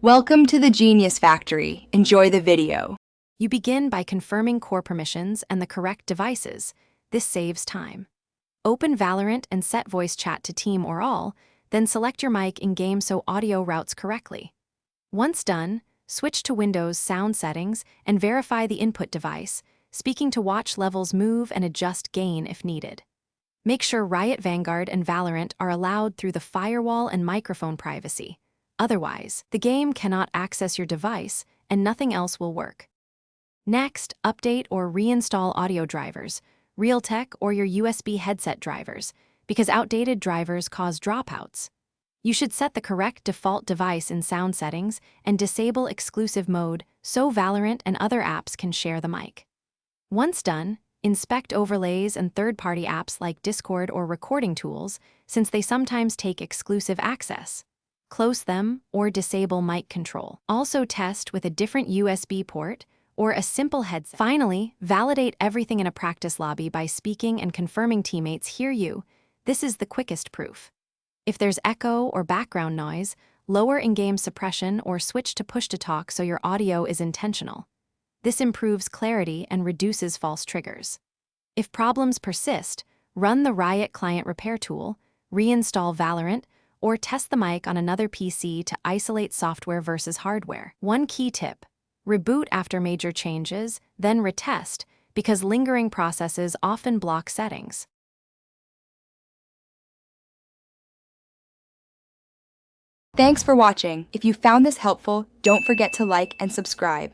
Welcome to the Genius Factory. Enjoy the video. You begin by confirming core permissions and the correct devices. This saves time. Open Valorant and set voice chat to team or all, then select your mic in-game so audio routes correctly. Once done, switch to Windows sound settings and verify the input device, speaking to watch levels move and adjust gain if needed. Make sure Riot Vanguard and Valorant are allowed through the firewall and microphone privacy. Otherwise, the game cannot access your device and nothing else will work. Next, update or reinstall audio drivers, Realtek or your USB headset drivers, because outdated drivers cause dropouts. You should set the correct default device in sound settings and disable exclusive mode so Valorant and other apps can share the mic. Once done, inspect overlays and third-party apps like Discord or recording tools, since they sometimes take exclusive access. Close them or disable mic control. Also test with a different USB port or a simple headset. Finally, validate everything in a practice lobby by speaking and confirming teammates hear you. This is the quickest proof. If there's echo or background noise, lower in-game suppression or switch to push-to-talk so your audio is intentional. This improves clarity and reduces false triggers. If problems persist, run the Riot Client Repair tool, reinstall Valorant, or test the mic on another PC to isolate software versus hardware. One key tip: reboot after major changes, then retest, because lingering processes often block settings. Thanks for watching. If you found this helpful, don't forget to like and subscribe.